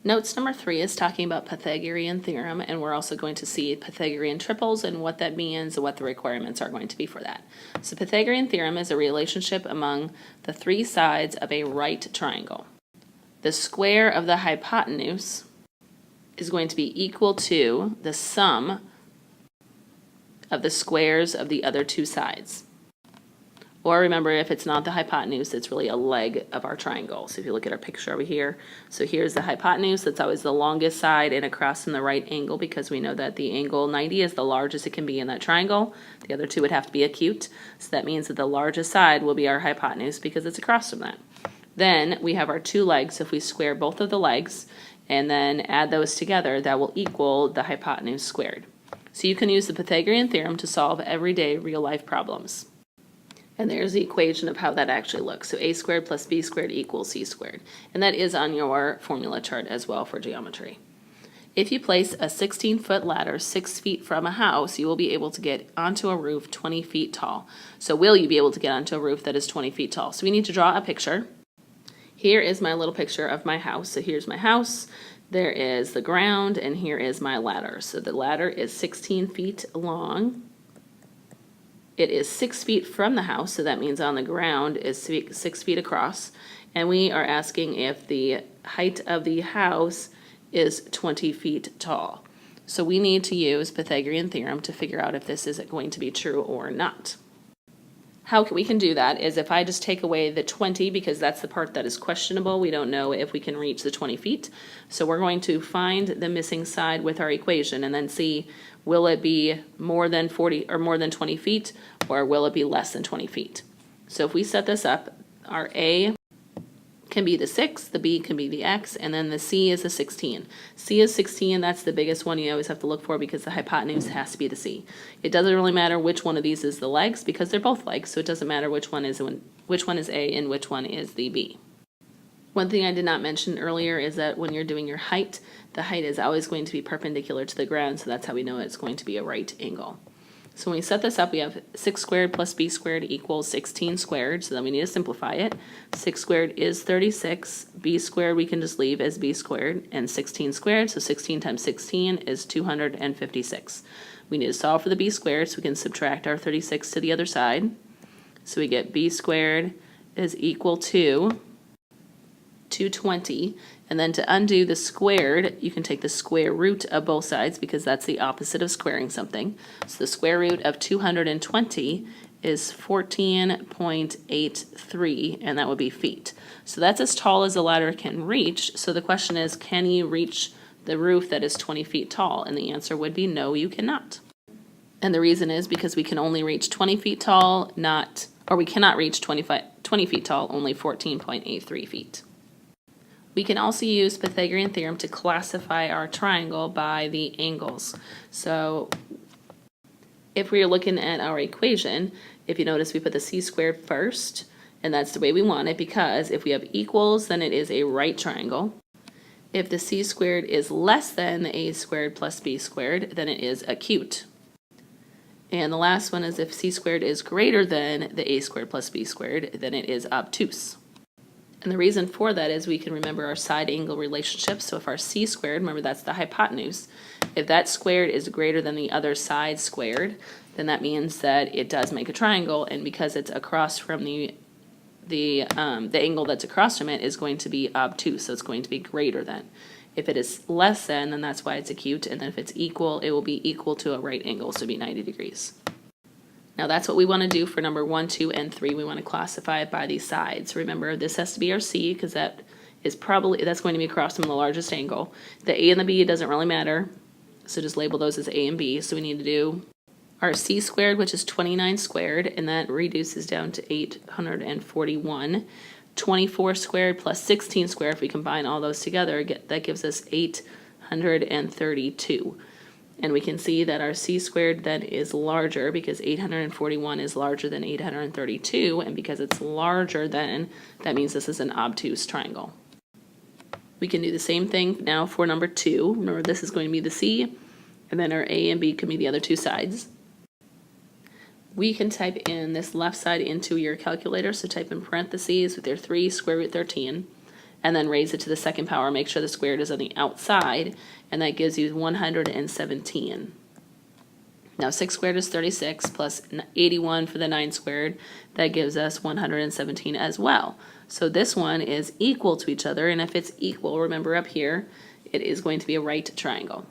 Notes number 3 is talking about Pythagorean theorem, and we're also going to see Pythagorean triples and what that means and what the requirements are going to be for that. So Pythagorean theorem is a relationship among the three sides of a right triangle. The square of the hypotenuse is going to be equal to the sum of the squares of the other two sides. Or remember, if it's not the hypotenuse, it's really a leg of our triangle. So if you look at our picture over here, so here's the hypotenuse, that's always the longest side and across from the right angle, because we know that the angle 90 is the largest it can be in that triangle. The other two would have to be acute. So that means that the largest side will be our hypotenuse because it's across from that. Then we have our two legs. So if we square both of the legs and then add those together, that will equal the hypotenuse squared. So you can use the Pythagorean theorem to solve everyday real-life problems. And there's the equation of how that actually looks. So a squared plus b squared equals c squared. And that is on your formula chart as well for geometry. If you place a 16-foot ladder 6 feet from a house, you will be able to get onto a roof 20 feet tall. So will you be able to get onto a roof that is 20 feet tall? So we need to draw a picture. Here is my little picture of my house. So here's my house. There is the ground, and here is my ladder. So the ladder is 16 feet long. It is 6 feet from the house, so that means on the ground is 6 feet across. And we are asking if the height of the house is 20 feet tall. So we need to use Pythagorean theorem to figure out if this is going to be true or not. How we can do that is if I just take away the 20, because that's the part that is questionable. We don't know if we can reach the 20 feet. So we're going to find the missing side with our equation and then see, will it be more than 40 or more than 20 feet, or will it be less than 20 feet? So if we set this up, our A can be the 6, the B can be the X, and then the C is the 16. C is 16, that's the biggest one you always have to look for because the hypotenuse has to be the C. It doesn't really matter which one of these is the legs because they're both legs, so it doesn't matter which one is A and which one is the B. One thing I did not mention earlier is that when you're doing your height, the height is always going to be perpendicular to the ground, so that's how we know it's going to be a right angle. So when we set this up, we have 6 squared plus b squared equals 16 squared, so then we need to simplify it. 6 squared is 36, b squared we can just leave as b squared, and 16 squared, so 16 times 16 is 256. We need to solve for the b squared, so we can subtract our 36 to the other side. So we get b squared is equal to 220, and then to undo the squared, you can take the square root of both sides because that's the opposite of squaring something. So the square root of 220 is 14.83, and that would be feet. So that's as tall as the ladder can reach. So the question is, can you reach the roof that is 20 feet tall? And the answer would be no, you cannot. And the reason is because we can only reach 20 feet tall, we cannot reach 20 feet tall, only 14.83 feet. We can also use Pythagorean theorem to classify our triangle by the angles. So if we are looking at our equation, if you notice we put the c squared first, and that's the way we want it because if we have equals, then it is a right triangle. If the c squared is less than the a squared plus b squared, then it is acute. And the last one is if c squared is greater than the a squared plus b squared, then it is obtuse. And the reason for that is we can remember our side angle relationship. So if our c squared, remember that's the hypotenuse, if that squared is greater than the other side squared, then that means that it does make a triangle, and because it's across from the angle that's across from it is going to be obtuse, so it's going to be greater than. If it is less than, then that's why it's acute, and then if it's equal, it will be equal to a right angle, so it'll be 90 degrees. Now that's what we want to do for number 1, 2, and 3. We want to classify it by these sides. Remember, this has to be our C because that's going to be across from the largest angle. The A and the B doesn't really matter, so just label those as A and B. So we need to do our C squared, which is 29 squared, and that reduces down to 841. 24 squared plus 16 squared, if we combine all those together, that gives us 832. And we can see that our c squared then is larger because 841 is larger than 832, and because it's larger than, that means this is an obtuse triangle. We can do the same thing now for number 2. Remember, this is going to be the c, and then our a and b can be the other two sides. We can type in this left side into your calculator, so type in parentheses with your 3 square root 13, and then raise it to the second power, make sure the squared is on the outside, and that gives you 117. Now 6 squared is 36 plus 81 for the 9 squared. That gives us 117 as well. So this one is equal to each other, and if it's equal, remember up here, it is going to be a right triangle.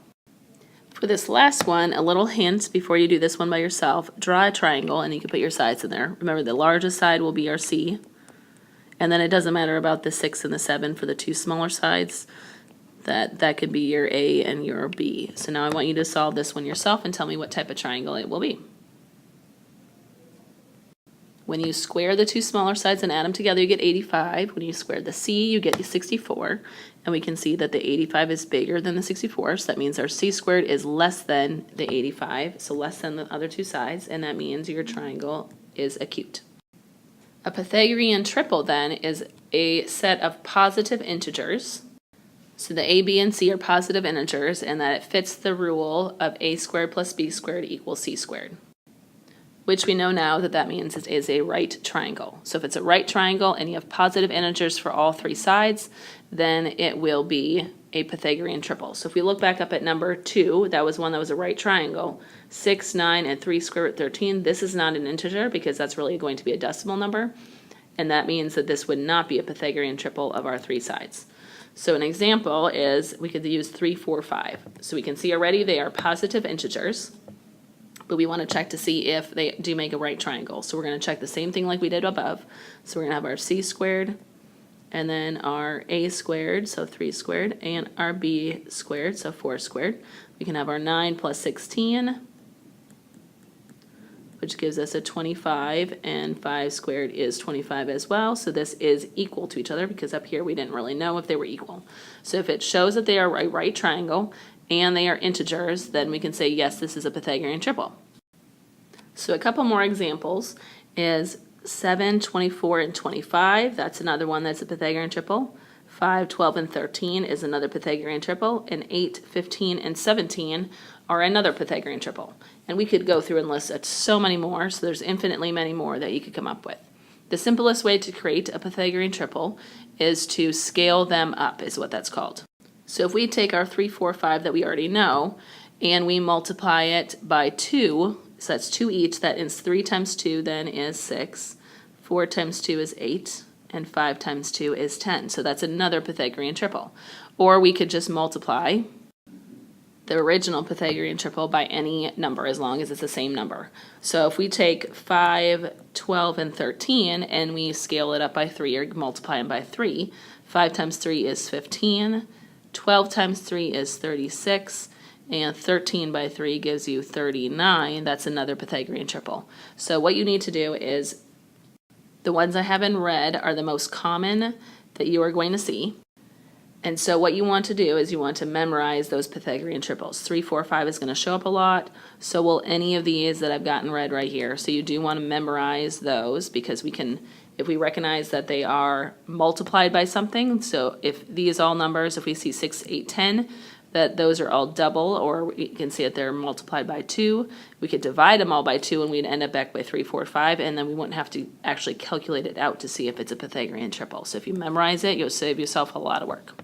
For this last one, a little hint before you do this one by yourself, draw a triangle and you can put your sides in there. Remember, the largest side will be our C, and then it doesn't matter about the 6 and the 7 for the two smaller sides. That could be your A and your B. So now I want you to solve this one yourself and tell me what type of triangle it will be. When you square the two smaller sides and add them together, you get 85. When you square the C, you get 64. And we can see that the 85 is bigger than the 64, so that means our C squared is less than the 85, so less than the other two sides, and that means your triangle is acute. A Pythagorean triple then is a set of positive integers. So the A, B, and C are positive integers, and that it fits the rule of A squared plus B squared equals C squared, which we know now that that means it is a right triangle. So if it's a right triangle and you have positive integers for all three sides, then it will be a Pythagorean triple. So if we look back up at number 2, that was one that was a right triangle. 6, 9, and 3 square root 13. This is not an integer because that's really going to be a decimal number, and that means that this would not be a Pythagorean triple of our three sides. So an example is we could use 3, 4, 5. So we can see already they are positive integers, but we want to check to see if they do make a right triangle. So we're going to check the same thing like we did above. So we're going to have our C squared, and then our A squared, so 3 squared, and our B squared, so 4 squared. We can have our 9 plus 16, which gives us a 25, and 5 squared is 25 as well. So this is equal to each other because up here we didn't really know if they were equal. So if it shows that they are a right triangle and they are integers, then we can say, yes, this is a Pythagorean triple. So a couple more examples is 7, 24, and 25. That's another one that's a Pythagorean triple. 5, 12, and 13 is another Pythagorean triple. And 8, 15, and 17 are another Pythagorean triple. And we could go through and list so many more, so there's infinitely many more that you could come up with. The simplest way to create a Pythagorean triple is to scale them up, is what that's called. So if we take our 3, 4, 5 that we already know, and we multiply it by 2, so that's 2 each, that is 3 times 2 then is 6, 4 times 2 is 8, and 5 times 2 is 10. So that's another Pythagorean triple. Or we could just multiply the original Pythagorean triple by any number as long as it's the same number. So if we take 5, 12, and 13 and we scale it up by 3 or multiply them by 3, 5 times 3 is 15, 12 times 3 is 36, and 13 by 3 gives you 39. That's another Pythagorean triple. So what you need to do is, the ones I have in red are the most common that you are going to see. And so what you want to do is you want to memorize those Pythagorean triples. 3, 4, 5 is going to show up a lot. So will any of these that I've got in red right here. So you do want to memorize those because we can, if we recognize that they are multiplied by something, so if these all numbers, if we see 6, 8, 10, that those are all double, or we can see that they're multiplied by 2. We could divide them all by 2 and we'd end up back by 3, 4, 5, and then we wouldn't have to actually calculate it out to see if it's a Pythagorean triple. So if you memorize it, you'll save yourself a lot of work.